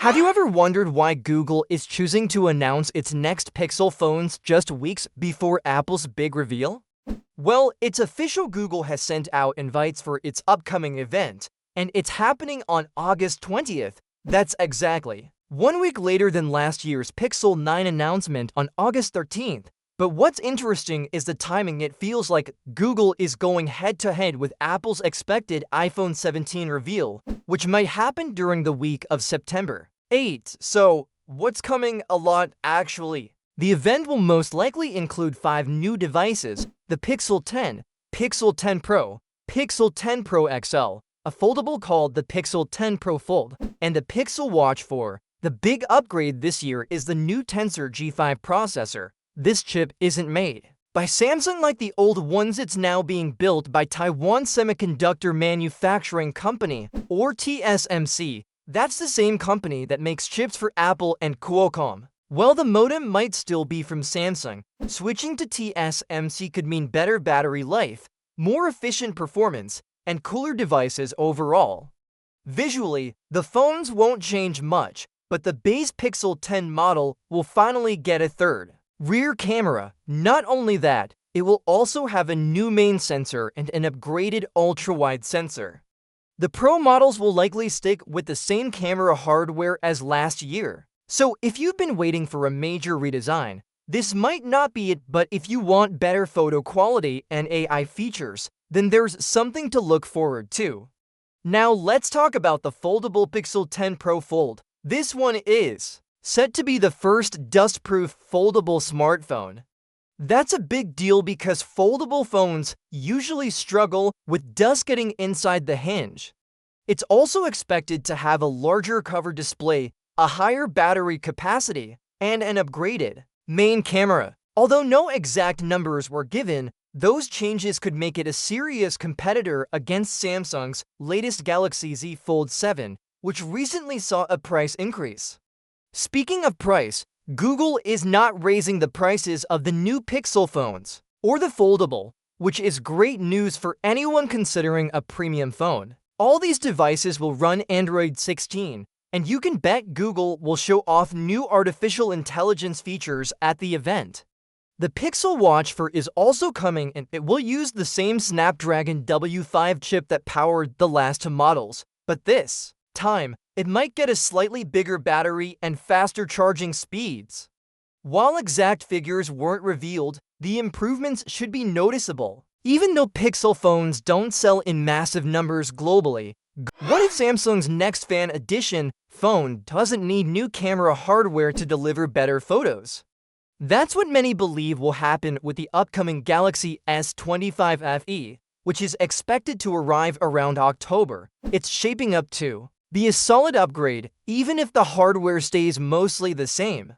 Have you ever wondered why Google is choosing to announce its next Pixel phones just weeks before Apple's big reveal? Well, it's official. Google has sent out invites for its upcoming event, and it's happening on August 20th. That's exactly 1 week later than last year's Pixel 9 announcement on August 13th. But what's interesting is the timing. It feels like Google is going head-to-head with Apple's expected iPhone 17 reveal, which might happen during the week of September 8th. So, what's coming a lot actually? The event will most likely include 5 new devices: the Pixel 10, Pixel 10 Pro, Pixel 10 Pro XL, a foldable called the Pixel 10 Pro Fold, and the Pixel Watch 4. The big upgrade this year is the new Tensor G5 processor. This chip isn't made by Samsung like the old ones. It's now being built by Taiwan Semiconductor Manufacturing Company, or TSMC. That's the same company that makes chips for Apple and Qualcomm. Well, the modem might still be from Samsung. Switching to TSMC could mean better battery life, more efficient performance, and cooler devices overall. Visually, the phones won't change much, but the base Pixel 10 model will finally get a third rear camera. Not only that, it will also have a new main sensor and an upgraded ultra-wide sensor. The Pro models will likely stick with the same camera hardware as last year. So if you've been waiting for a major redesign, this might not be it. But if you want better photo quality and AI features, then there's something to look forward to. Now let's talk about the foldable Pixel 10 Pro Fold. This one is set to be the first dust-proof foldable smartphone. That's a big deal because foldable phones usually struggle with dust getting inside the hinge. It's also expected to have a larger cover display, a higher battery capacity, and an upgraded main camera. Although no exact numbers were given, those changes could make it a serious competitor against Samsung's latest Galaxy Z Fold 7, which recently saw a price increase. Speaking of price, Google is not raising the prices of the new Pixel phones or the foldable, which is great news for anyone considering a premium phone. All these devices will run Android 16, and you can bet Google will show off new artificial intelligence features at the event. The Pixel Watch 4 is also coming, and it will use the same Snapdragon W5 chip that powered the last two models, but this time, it might get a slightly bigger battery and faster charging speeds. While exact figures weren't revealed, the improvements should be noticeable. Even though Pixel phones don't sell in massive numbers globally, what if Samsung's next Fan Edition phone doesn't need new camera hardware to deliver better photos? That's what many believe will happen with the upcoming Galaxy S25 FE, which is expected to arrive around October. It's shaping up to be a solid upgrade, even if the hardware stays mostly the same.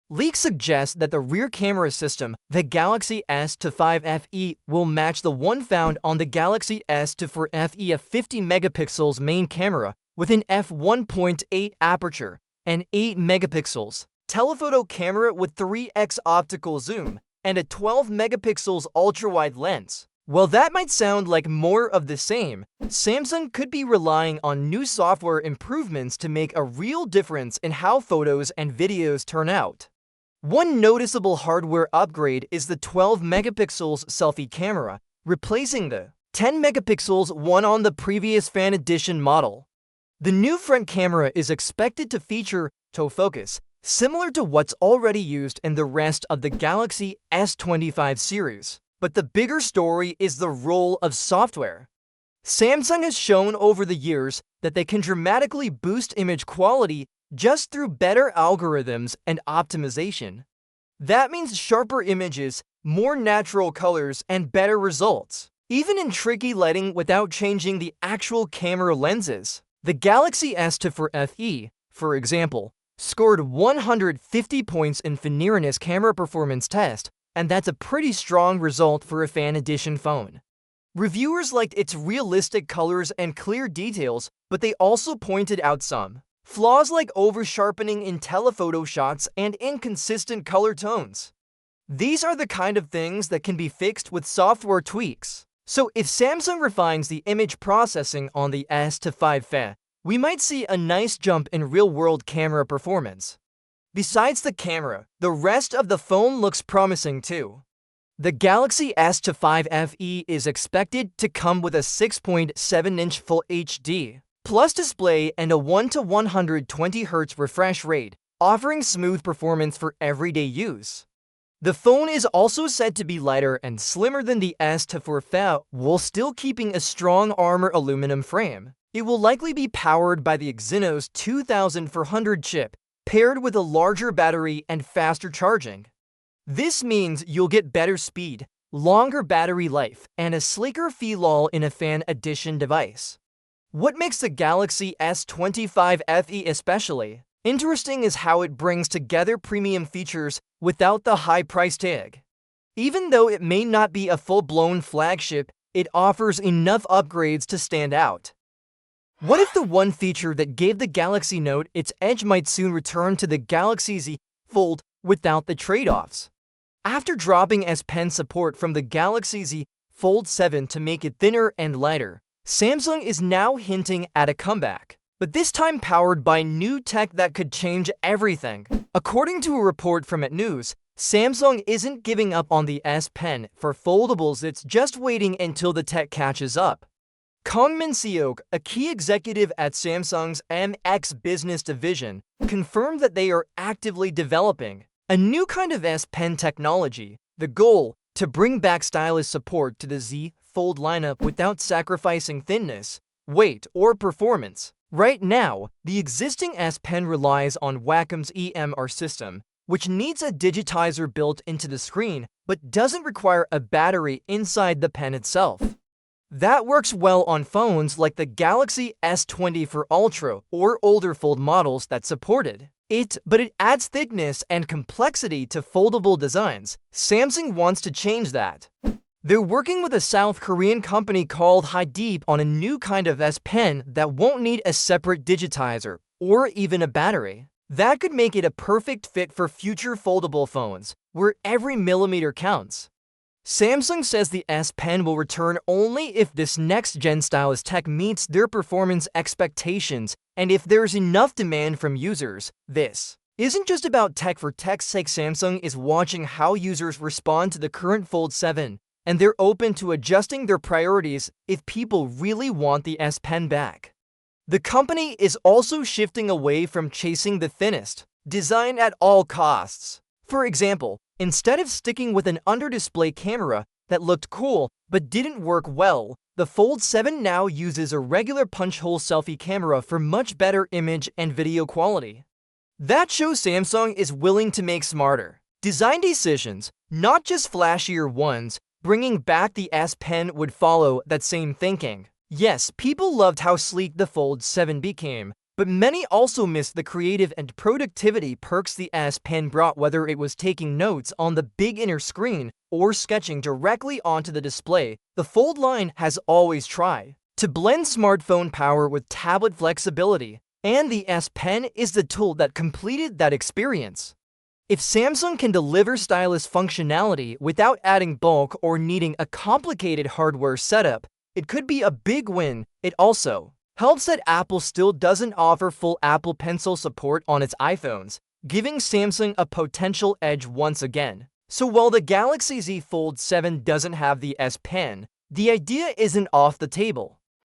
Leaks suggest that the rear camera system, the Galaxy S25 FE, will match the one found on the Galaxy S24 FE, a 50 megapixels main camera with an f1.8 aperture and 8 megapixels telephoto camera with 3x optical zoom and a 12 megapixels ultra-wide lens. While that might sound like more of the same, Samsung could be relying on new software improvements to make a real difference in how photos and videos turn out. One noticeable hardware upgrade is the 12 megapixels selfie camera, replacing the 10 megapixels one on the previous Fan Edition model. The new front camera is expected to feature autofocus, similar to what's already used in the rest of the Galaxy S25 series. But the bigger story is the role of software. Samsung has shown over the years that they can dramatically boost image quality just through better algorithms and optimization. That means sharper images, more natural colors, and better results, even in tricky lighting without changing the actual camera lenses. The Galaxy S24 FE, for example, scored 150 points in Finira's camera performance test, and that's a pretty strong result for a Fan Edition phone. Reviewers liked its realistic colors and clear details, but they also pointed out some flaws like over-sharpening in telephoto shots and inconsistent color tones. These are the kind of things that can be fixed with software tweaks. So if Samsung refines the image processing on the S25 FE, we might see a nice jump in real-world camera performance. Besides the camera, the rest of the phone looks promising too. The Galaxy S25 FE is expected to come with a 6.7-inch Full HD Plus display and a 1:120 Hz refresh rate, offering smooth performance for everyday use. The phone is also said to be lighter and slimmer than the S24 FE while still keeping a strong armor aluminum frame. It will likely be powered by the Exynos 2400 chip, paired with a larger battery and faster charging. This means you'll get better speed, longer battery life, and a sleeker feel in a fan edition device. What makes the Galaxy S25 FE especially interesting is how it brings together premium features without the high price tag. Even though it may not be a full-blown flagship, it offers enough upgrades to stand out. What if the one feature that gave the Galaxy Note its edge might soon return to the Galaxy Z Fold without the trade-offs? After dropping S Pen support from the Galaxy Z Fold 7 to make it thinner and lighter, Samsung is now hinting at a comeback, but this time powered by new tech that could change everything. According to a report from News, Samsung isn't giving up on the S Pen for foldables, it's just waiting until the tech catches up. Kang Min-seok, a key executive at Samsung's MX business division, confirmed that they are actively developing a new kind of S Pen technology. The goal, to bring back stylus support to the Z Fold lineup without sacrificing thinness, weight, or performance. Right now, the existing S Pen relies on Wacom's EMR system, which needs a digitizer built into the screen but doesn't require a battery inside the pen itself. That works well on phones like the Galaxy S24 Ultra or older Fold models that supported it, but it adds thickness and complexity to foldable designs. Samsung wants to change that. They're working with a South Korean company called Hydeep on a new kind of S Pen that won't need a separate digitizer or even a battery. That could make it a perfect fit for future foldable phones, where every millimeter counts. Samsung says the S Pen will return only if this next-gen stylus tech meets their performance expectations and if there's enough demand from users. This isn't just about tech for tech's sake. Samsung is watching how users respond to the current Fold 7, and they're open to adjusting their priorities if people really want the S Pen back. The company is also shifting away from chasing the thinnest design at all costs. For example, instead of sticking with an under-display camera that looked cool but didn't work well, the Fold 7 now uses a regular punch-hole selfie camera for much better image and video quality. That shows Samsung is willing to make smarter design decisions, not just flashier ones. Bringing back the S Pen would follow that same thinking. Yes, people loved how sleek the Fold 7 became, but many also missed the creative and productivity perks the S Pen brought, whether it was taking notes on the big inner screen or sketching directly onto the display. The Fold line has always tried to blend smartphone power with tablet flexibility, and the S Pen is the tool that completed that experience. If Samsung can deliver stylus functionality without adding bulk or needing a complicated hardware setup, it could be a big win. It also helps that Apple still doesn't offer full Apple Pencil support on its iPhones, giving Samsung a potential edge once again. So while the Galaxy Z Fold 7 doesn't have the S Pen, the idea isn't off the table.